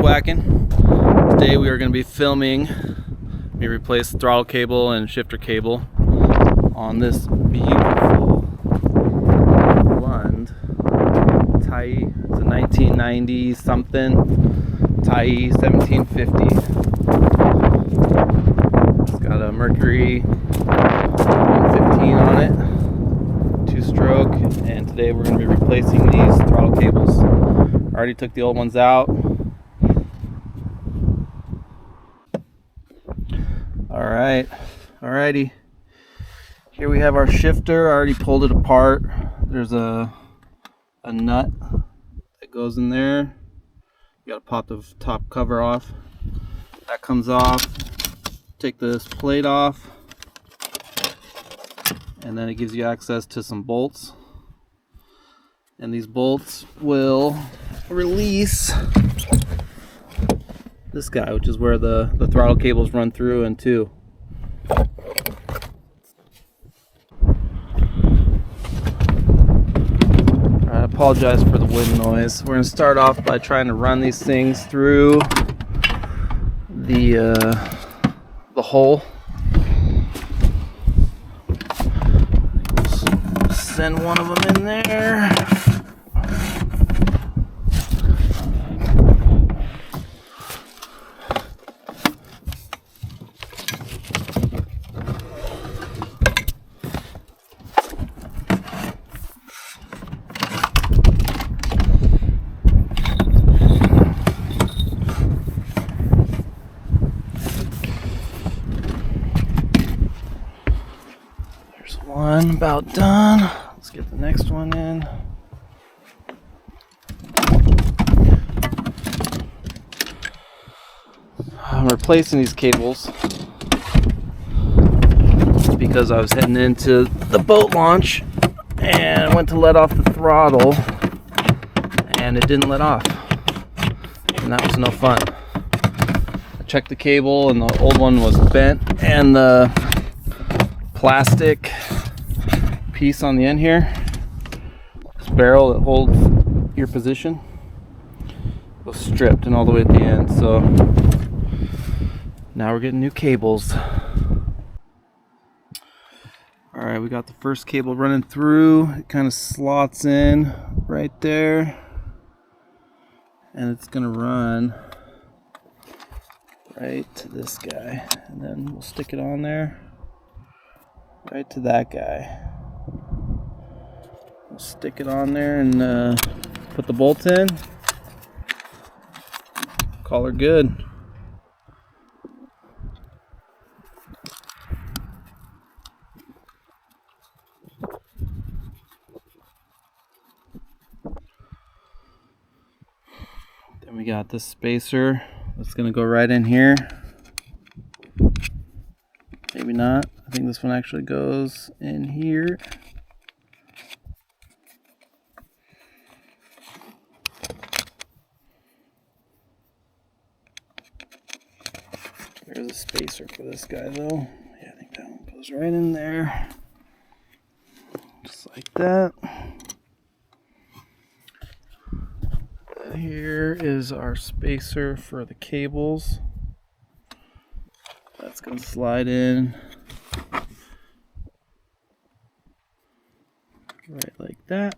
bushwhacking. Today we are going to be filming me replace the throttle cable and shifter cable on this beautiful Lund Tyee. It's a 1990 something Tyee 1750. It's got a Mercury 115 on it, 2-stroke, and today we're going to be replacing these throttle cables. I already took the old ones out. Alrighty. Here we have our shifter. I already pulled it apart. There's a nut that goes in there. You gotta pop the top cover off. That comes off. Take this plate off, and then it gives you access to some bolts. And these bolts will release this guy, which is where the throttle cables run through and to. I apologize for the wind noise. We're going to start off by trying to run these things through the hole. We'll send one of them in there. One about done. Let's get the next one in. I'm replacing these cables because I was heading into the boat launch and I went to let off the throttle and it didn't let off, and that was no fun. I checked the cable and the old one was bent, and the plastic piece on the end here, this barrel that holds your position, was stripped and all the way at the end. So now we're getting new cables. Alright, we got the first cable running through. It kind of slots in right there, and it's gonna run right to this guy, and then we'll stick it on there right to that guy. We'll stick it on there and put the bolts in. Call her good. Then we got this spacer that's going to go right in here. Maybe not. I think this one actually goes in here. There's a spacer for this guy though. Yeah, I think that one goes right in there. Just like that. Here is our spacer for the cables. That's going to slide in right like that.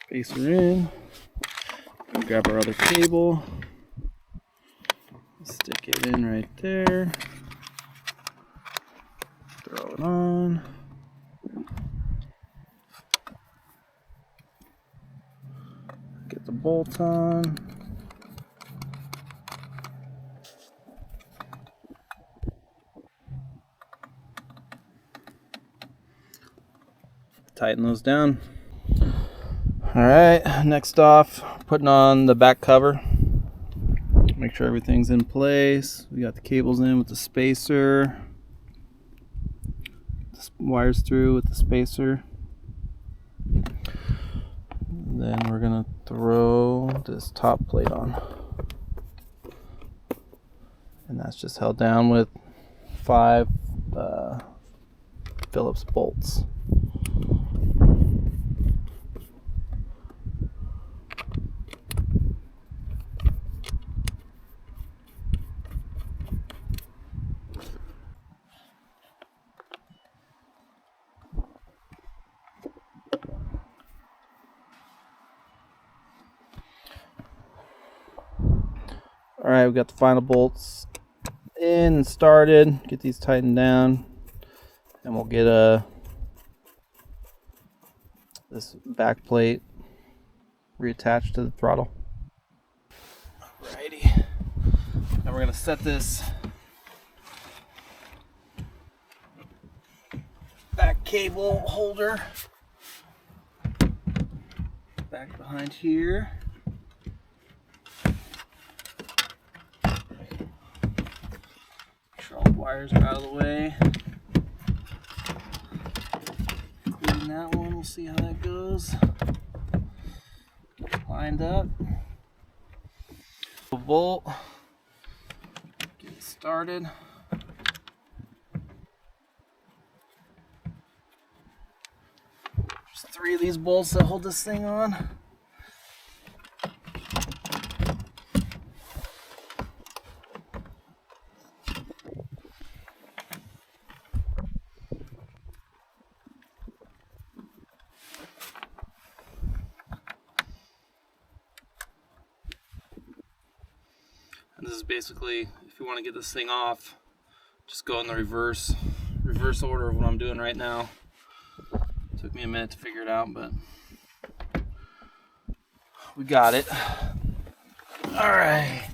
Spacer in. We'll grab our other cable. Stick it in right there. Throw it on. Get the bolt on. Tighten those down. Alright, next off, putting on the back cover. Make sure everything's in place. We got the cables in with the spacer. Wires through with the spacer. And then we're gonna throw this top plate on. And that's just held down with 5 Phillips bolts. All right, we got the final bolts in and started. Get these tightened down, and we'll get this back plate reattached to the throttle. Alrighty, now we're gonna set this back cable holder back behind here. Make sure all the wires are out of the way. Including that one, we'll see how that goes. Lined up. Bolt. Get it started. There's 3 of these bolts that hold this thing on. And this is basically, if you want to get this thing off, just go in the reverse order of what I'm doing right now. Took me a minute to figure it out, but we got it. All right.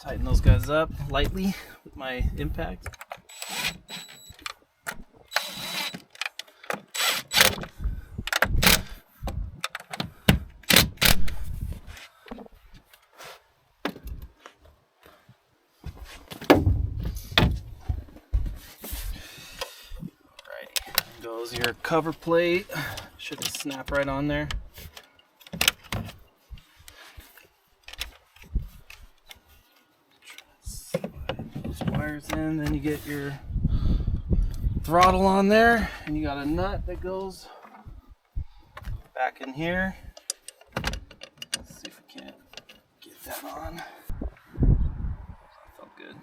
Tighten those guys up lightly with my impact. Goes your cover plate. Should just snap right on there. Slide those wires in, then you get your throttle on there, and you got a nut that goes back in here. Let's see if we can't get that on. That felt good.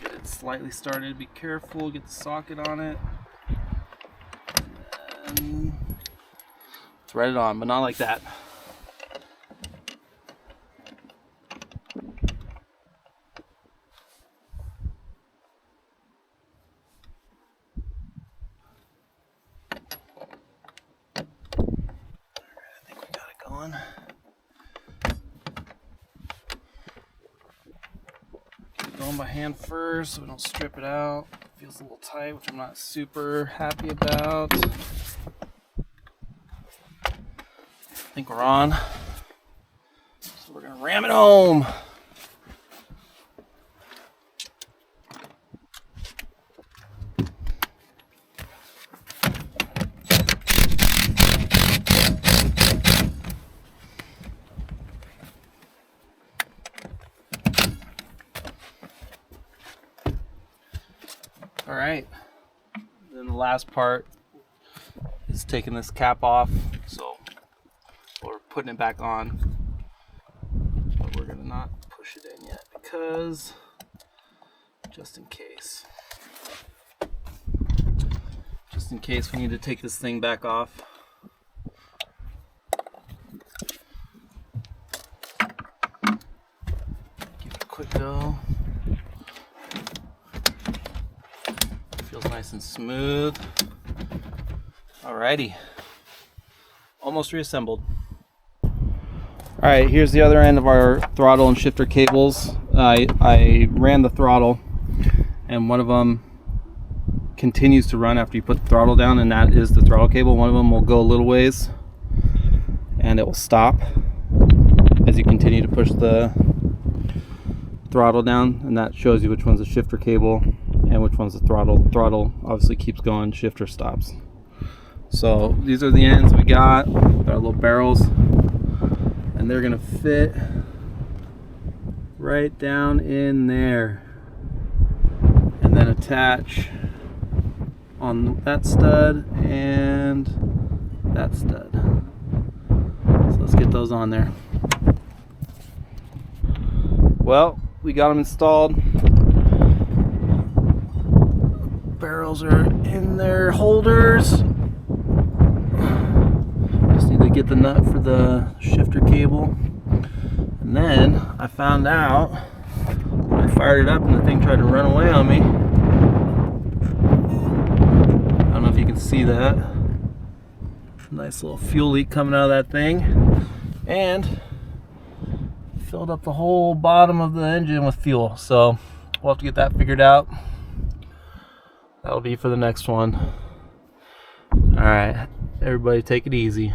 Get it slightly started. Be careful. Get the socket on it. And then thread it on, but not like that. Alright, I think we got it going. Going by hand first so we don't strip it out. Feels a little tight, which I'm not super happy about. I think we're on. So we're gonna ram it home. All right, then the last part is taking this cap off, so we're putting it back on, but we're gonna not push it in yet because just in case we need to take this thing back off. Give it a quick go. Feels nice and smooth. Alrighty, almost reassembled. Alright, here's the other end of our throttle and shifter cables. I ran the throttle, and one of them continues to run after you put the throttle down, and that is the throttle cable. One of them will go a little ways, and it will stop as you continue to push the throttle down, and that shows you which one's a shifter cable and which one's the throttle. Throttle obviously keeps going, shifter stops. So these are the ends we got, our little barrels, and they're gonna fit right down in there, and then attach on that stud and that stud. So let's get those on there. Well, we got them installed. Barrels are in their holders. get the nut for the shifter cable. And then I found out when I fired it up and the thing tried to run away on me. I don't know if you can see that. Nice little fuel leak coming out of that thing. And filled up the whole bottom of the engine with fuel. So we'll have to get that figured out. That'll be for the next one. Alright, everybody take it easy.